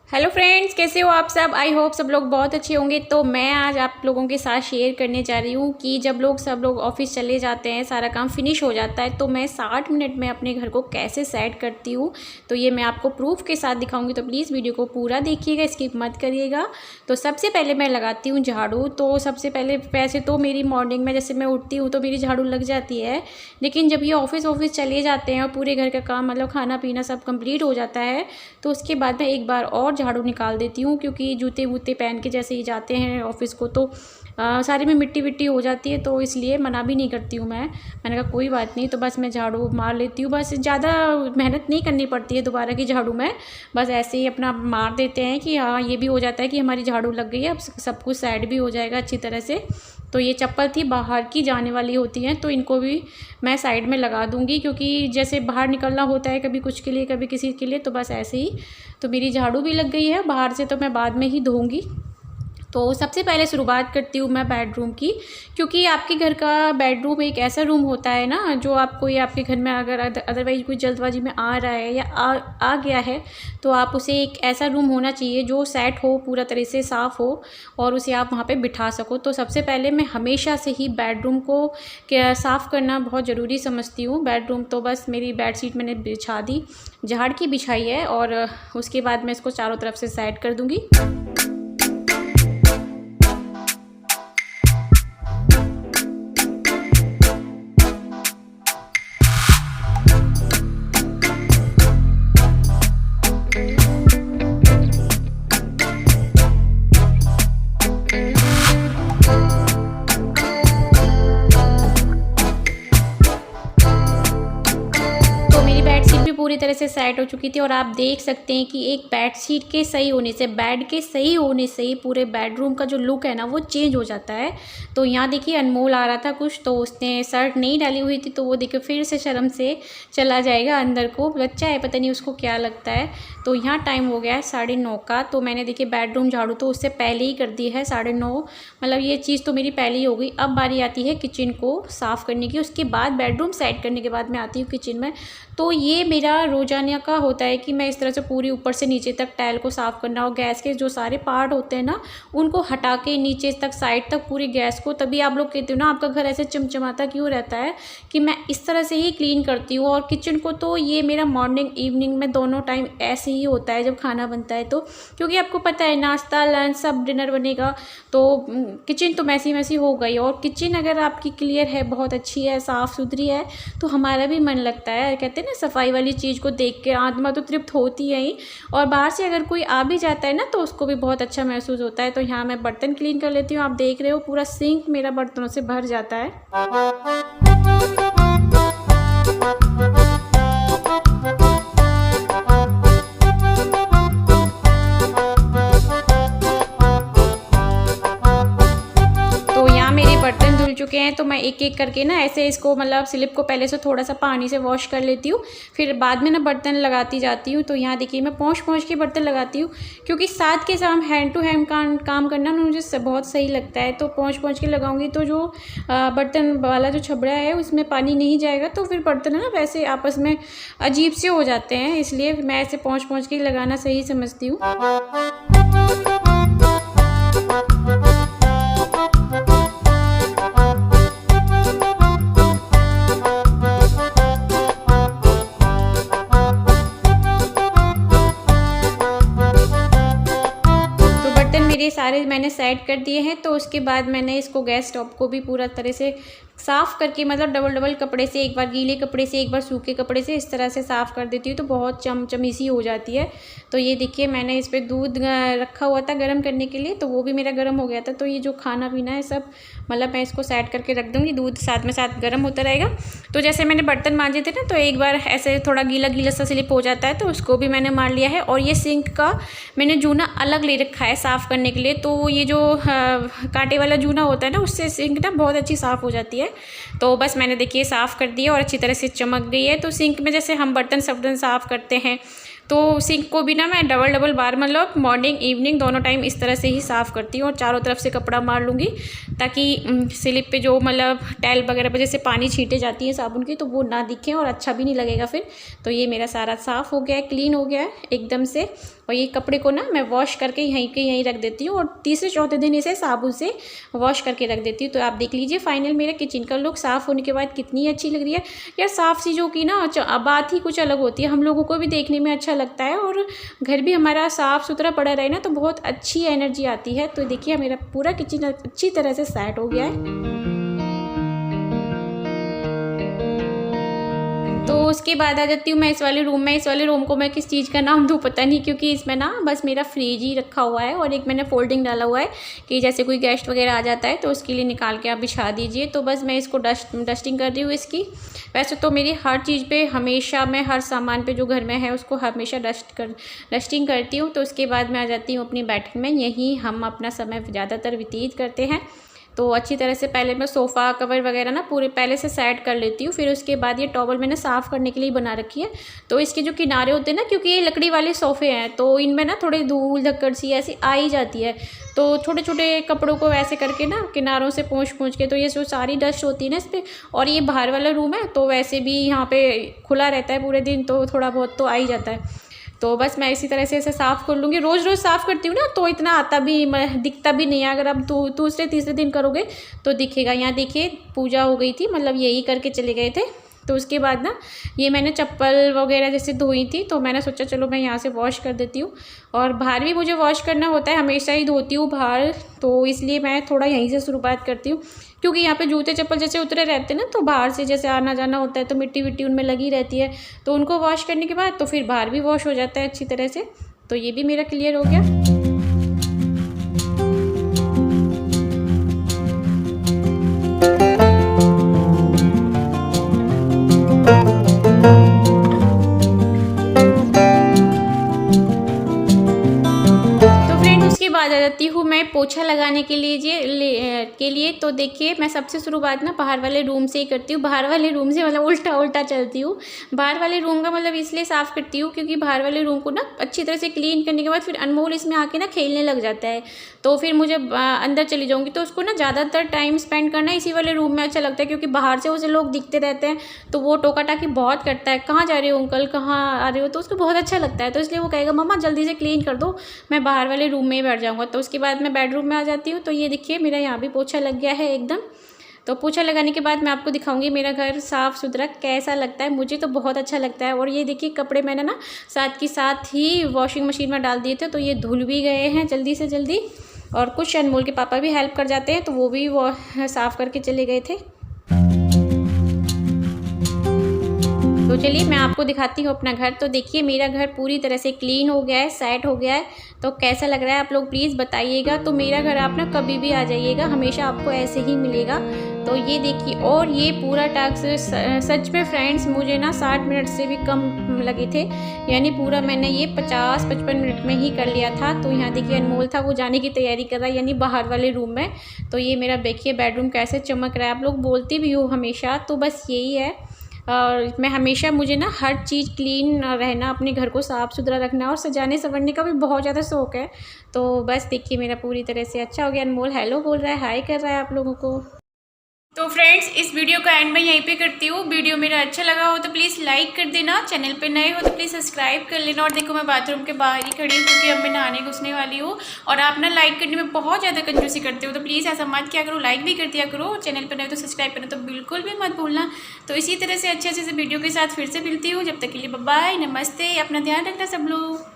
Hello friends, कैसे हो आप सब। आई होप सब लोग बहुत अच्छे होंगे। तो मैं आज आप लोगों के साथ शेयर करने जा रही हूँ कि जब सब लोग ऑफिस चले जाते हैं, सारा काम फिनिश हो जाता है, तो मैं 60 मिनट में अपने घर को कैसे सेट करती हूँ। तो ये मैं आपको प्रूफ के साथ दिखाऊंगी, तो प्लीज़ वीडियो को पूरा देखिएगा, स्किप मत करिएगा। तो सबसे पहले मैं लगाती हूँ झाड़ू। तो सबसे पहले वैसे तो मेरी मॉर्निंग में जैसे मैं उठती हूँ तो मेरी झाड़ू लग जाती है, लेकिन जब ये ऑफिस चले जाते हैं और पूरे घर का काम मतलब खाना पीना सब कंप्लीट हो जाता है, तो उसके बाद मैं एक बार और झाड़ू निकाल देती हूँ, क्योंकि जूते वूते पहन के जैसे ही जाते हैं ऑफिस को तो सारे में मिट्टी विट्टी हो जाती है, तो इसलिए मना भी नहीं करती हूँ मैंने कहा कोई बात नहीं, तो बस मैं झाड़ू मार लेती हूँ। बस ज़्यादा मेहनत नहीं करनी पड़ती है दोबारा की झाड़ू में, बस ऐसे ही अपना मार देते हैं कि हाँ ये भी हो जाता है कि हमारी झाड़ू लग गई है, अब सब कुछ साइड भी हो जाएगा अच्छी तरह से। तो ये चप्पल थी बाहर की जाने वाली होती हैं, तो इनको भी मैं साइड में लगा दूँगी, क्योंकि जैसे बाहर निकलना होता है कभी कुछ के लिए कभी किसी के लिए, तो बस ऐसे ही। तो मेरी झाड़ू भी लग गई है बाहर से, तो मैं बाद में ही धोऊँगी। तो सबसे पहले शुरुआत करती हूँ मैं बेडरूम की, क्योंकि आपके घर का बेडरूम एक ऐसा रूम होता है ना, जो आपको ये आपके घर में अगर अदरवाइज कोई जल्दबाजी में आ रहा है या आ गया है, तो आप उसे एक ऐसा रूम होना चाहिए जो सेट हो, पूरा तरह से साफ़ हो और उसे आप वहाँ पे बिठा सको। तो सबसे पहले मैं हमेशा से ही बेडरूम को साफ़ करना बहुत ज़रूरी समझती हूँ। बेडरूम तो बस मेरी बेडशीट मैंने बिछा दी, झाड़ की बिछाई है, और उसके बाद मैं इसको चारों तरफ से सेट कर दूँगी। पूरी तरह से सेट हो चुकी थी, और आप देख सकते हैं कि एक बेडशीट के सही होने से, बेड के सही होने से ही पूरे बेडरूम का जो लुक है ना वो चेंज हो जाता है। तो यहाँ देखिए अनमोल आ रहा था कुछ, तो उसने शर्ट नहीं डाली हुई थी, तो वो देखिए फिर से शर्म से चला जाएगा अंदर को, बच्चा है पता नहीं उसको क्या लगता है। तो यहाँ टाइम हो गया है 9:30 का, तो मैंने देखिए बेडरूम झाड़ू तो उससे पहले ही कर दी है 9:30, मतलब ये चीज़ तो मेरी पहले ही हो गई। अब बारी आती है किचन को साफ़ करने की, उसके बाद बेडरूम सेट करने के बाद मैं आती हूँ किचन में। तो ये मेरा रोजाना का होता है कि मैं इस तरह से पूरी ऊपर से नीचे तक टाइल को साफ़ करना, और गैस के जो सारे पार्ट होते हैं ना उनको हटा के नीचे तक साइड तक पूरी गैस को, तभी आप लोग कहते हो ना आपका घर ऐसे चमचमाता क्यों रहता है, कि मैं इस तरह से ही क्लीन करती हूँ। और किचन को तो ये मेरा मॉर्निंग इवनिंग में दोनों टाइम ऐसे ही होता है जब खाना बनता है, तो क्योंकि आपको पता है नाश्ता लंच सब डिनर बनेगा, तो किचन तो मैसी मैसी हो गई। और किचन अगर आपकी क्लियर है, बहुत अच्छी है, साफ़ सुथरी है, तो हमारा भी मन लगता है। कहते हैं ना सफाई वाली चीज़ को देख के आत्मा तो तृप्त होती है ही, और बाहर से अगर कोई आ भी जाता है ना तो उसको भी बहुत अच्छा महसूस होता है। तो यहाँ मैं बर्तन क्लीन कर लेती हूँ। आप देख रहे हो पूरा सिंक मेरा बर्तनों से भर जाता है। बर्तन धुल चुके हैं, तो मैं एक एक करके ना ऐसे इसको मतलब स्लिप को पहले से थोड़ा सा पानी से वॉश कर लेती हूँ, फिर बाद में ना बर्तन लगाती जाती हूँ। तो यहाँ देखिए मैं पहुँच के बर्तन लगाती हूँ, क्योंकि साथ के साथ हैंड टू हैंड काम करना ना मुझे बहुत सही लगता है। तो पहुँच के लगाऊंगी तो जो बर्तन वाला जो छबड़ा है उसमें पानी नहीं जाएगा, तो फिर बर्तन है ना वैसे आपस में अजीब से हो जाते हैं, इसलिए मैं ऐसे पहुँच के लगाना सही समझती हूँ। मेरे सारे मैंने सेट कर दिए हैं। तो उसके बाद मैंने इसको गैस स्टोव को भी पूरा तरह से साफ़ करके, मतलब डबल कपड़े से, एक बार गीले कपड़े से एक बार सूखे कपड़े से इस तरह से साफ़ कर देती हूँ, तो बहुत चमचमीसी हो जाती है। तो ये देखिए मैंने इस पर दूध रखा हुआ था गर्म करने के लिए, तो वो भी मेरा गर्म हो गया था। तो ये जो खाना पीना है सब मतलब मैं इसको सेट करके रख दूँगी, दूध साथ गर्म होता रहेगा। तो जैसे मैंने बर्तन मांजे थे ना, तो एक बार ऐसे थोड़ा गीला सा स्लिप हो जाता है, तो उसको भी मैंने मार लिया है। और ये सिंक का मैंने जूना अलग ले रखा है साफ़ करने के लिए, तो ये जो कांटे वाला जूना होता है ना उससे सिंक ना बहुत अच्छी साफ़ हो जाती है। तो बस मैंने देखिए साफ़ कर दिया और अच्छी तरह से चमक गई है। तो सिंक में जैसे हम बर्तन साफ़ करते हैं तो सिंक को भी ना मैं डबल बार मतलब मॉर्निंग इवनिंग दोनों टाइम इस तरह से ही साफ़ करती हूँ और चारों तरफ से कपड़ा मार लूँगी ताकि स्लिप पे जो मतलब टाइल वगैरह पे जैसे पानी छींटे जाती है साबुन की तो वो ना दिखे और अच्छा भी नहीं लगेगा फिर। तो ये मेरा सारा साफ़ हो गया है, क्लीन हो गया है एकदम से। और ये कपड़े को ना मैं वॉश करके यहीं के यहीं रख देती हूँ और तीसरे चौथे दिन इसे साबुन से वॉश करके रख देती हूँ। तो आप देख लीजिए फाइनल मेरा किचन का लुक साफ़ होने के बाद कितनी अच्छी लग रही है यार। साफ़ चीज़ों की ना बात ही कुछ अलग होती है, हम लोगों को भी देखने में अच्छा लगता है और घर भी हमारा साफ़ सुथरा पड़ा रहे ना तो बहुत अच्छी एनर्जी आती है। तो देखिए मेरा पूरा किचन अच्छी तरह से सेट हो गया है। तो उसके बाद आ जाती हूँ मैं इस वाले रूम में। इस वाले रूम को मैं किस चीज़ का नाम दूँ पता नहीं, क्योंकि इसमें ना बस मेरा फ्रिज ही रखा हुआ है और एक मैंने फोल्डिंग डाला हुआ है कि जैसे कोई गेस्ट वगैरह आ जाता है तो उसके लिए निकाल के आप बिछा दीजिए। तो बस मैं इसको डस्टिंग कर रही हूँ इसकी। वैसे तो मेरी हर चीज़ पे हमेशा मैं हर सामान पे जो घर में है उसको हमेशा डस्टिंग करती हूँ। तो उसके बाद मैं आ जाती हूँ अपनी बैठक में, यहीं हम अपना समय ज़्यादातर व्यतीत करते हैं। तो अच्छी तरह से पहले मैं सोफ़ा कवर वगैरह ना पूरे पहले से सेट कर लेती हूँ। फिर उसके बाद ये टॉवल मैंने साफ़ करने के लिए बना रखी है। तो इसके जो किनारे होते हैं ना, क्योंकि ये लकड़ी वाले सोफ़े हैं तो इनमें ना थोड़ी धूल धक्कड़ सी ऐसी आ ही जाती है। तो छोटे छोटे कपड़ों को वैसे करके ना किनारों से पोंछ के तो ये जो सारी डस्ट होती है ना इस पर। और ये बाहर वाला रूम है तो वैसे भी यहाँ पे खुला रहता है पूरे दिन तो थोड़ा बहुत तो आ ही जाता है। तो बस मैं इसी तरह से इसे साफ़ कर लूँगी। रोज़ साफ़ करती हूँ ना तो इतना आता भी दिखता भी नहीं है। अगर आप दूसरे तीसरे दिन करोगे तो दिखेगा। यहाँ देखिए पूजा हो गई थी, मतलब यही करके चले गए थे। तो उसके बाद ना ये मैंने चप्पल वगैरह जैसे धोई थी तो मैंने सोचा चलो मैं यहाँ से वॉश कर देती हूँ। और बाहर भी मुझे वॉश करना होता है, हमेशा ही धोती हूँ बाहर, तो इसलिए मैं थोड़ा यहीं से शुरुआत करती हूँ। क्योंकि यहाँ पे जूते चप्पल जैसे उतरे रहते हैं ना तो बाहर से जैसे आना जाना होता है तो मिट्टी विट्टी उनमें लगी रहती है। तो उनको वॉश करने के बाद तो फिर बाहर भी वॉश हो जाता है अच्छी तरह से। तो ये भी मेरा क्लियर हो गया। बाद आ जाती हूँ मैं पोछा लगाने के लिए तो देखिए मैं सबसे शुरुआत ना बाहर वाले रूम से ही करती हूँ। बाहर वाले रूम से मतलब उल्टा चलती हूँ। बाहर वाले रूम का मतलब इसलिए साफ़ करती हूँ क्योंकि बाहर वाले रूम को ना अच्छी तरह से क्लीन करने के बाद फिर अनमोल इसमें आके ना खेलने लग जाता है। तो फिर मुझे अंदर चली जाऊँगी तो उसको ना ज़्यादातर टाइम स्पेंड करना इसी वाले रूम में अच्छा लगता है। क्योंकि बाहर से उसे लोग दिखते रहते हैं तो वो टोका टाकी बहुत करता है, कहाँ जा रहे हो अंकल, कहाँ आ रहे हो, तो उसको बहुत अच्छा लगता है। तो इसलिए वो कहेगा मम्मा जल्दी से क्लीन कर दो, मैं बाहर वाले रूम में ही बैठ जाऊँगा। तो उसके बाद मैं बेडरूम में आ जाती हूँ। तो ये देखिए मेरा यहाँ भी पोछा लग गया है एकदम। तो पोछा लगाने के बाद मैं आपको दिखाऊंगी मेरा घर साफ़ सुथरा कैसा लगता है। मुझे तो बहुत अच्छा लगता है। और ये देखिए कपड़े मैंने ना साथ ही वॉशिंग मशीन में डाल दिए थे तो ये धुल भी गए हैं जल्दी से जल्दी। और कुछ अनमोल के पापा भी हेल्प कर जाते हैं तो वो भी साफ़ करके चले गए थे। तो चलिए मैं आपको दिखाती हूँ अपना घर। तो देखिए मेरा घर पूरी तरह से क्लीन हो गया है, सेट हो गया है। तो कैसा लग रहा है आप लोग प्लीज़ बताइएगा। तो मेरा घर आप ना कभी भी आ जाइएगा, हमेशा आपको ऐसे ही मिलेगा। तो ये देखिए, और ये पूरा टास्क सच में फ्रेंड्स मुझे ना 60 मिनट से भी कम लगे थे। यानी पूरा मैंने ये 50-55 मिनट में ही कर लिया था। तो यहाँ देखिए अनमोल था, वो जाने की तैयारी कर रहा है यानी बाहर वाले रूम में। तो ये मेरा देखिए बेडरूम कैसे चमक रहा है। आप लोग बोलते भी हो हमेशा, तो बस यही है। और मैं हमेशा मुझे ना हर चीज़ क्लीन रहना, अपने घर को साफ़ सुथरा रखना और सजाने संवरने का भी बहुत ज़्यादा शौक़ है। तो बस देखिए मेरा पूरी तरह से अच्छा हो गया। अनमोल हेलो बोल रहा है, हाय कर रहा है आप लोगों को। तो फ्रेंड्स इस वीडियो का एंड मैं यहीं पे करती हूँ। वीडियो मेरा अच्छा लगा हो तो प्लीज़ लाइक कर देना, चैनल पे नए हो तो प्लीज़ सब्सक्राइब कर लेना। और देखो मैं बाथरूम के बाहर ही खड़ी हूँ क्योंकि अब मैं नहाने घुसने वाली हूँ। और आप ना लाइक करने में बहुत ज़्यादा कंजूसी करते हो तो प्लीज़ ऐसा मत किया करो, लाइक भी कर दिया करो। चैनल पर नए तो सब्सक्राइब करना तो बिल्कुल भी मत भूलना। तो इसी तरह से अच्छे वीडियो के साथ फिर से मिलती हूँ। जब तक के लिए बाय बाय, नमस्ते, अपना ध्यान रखना सब लोग।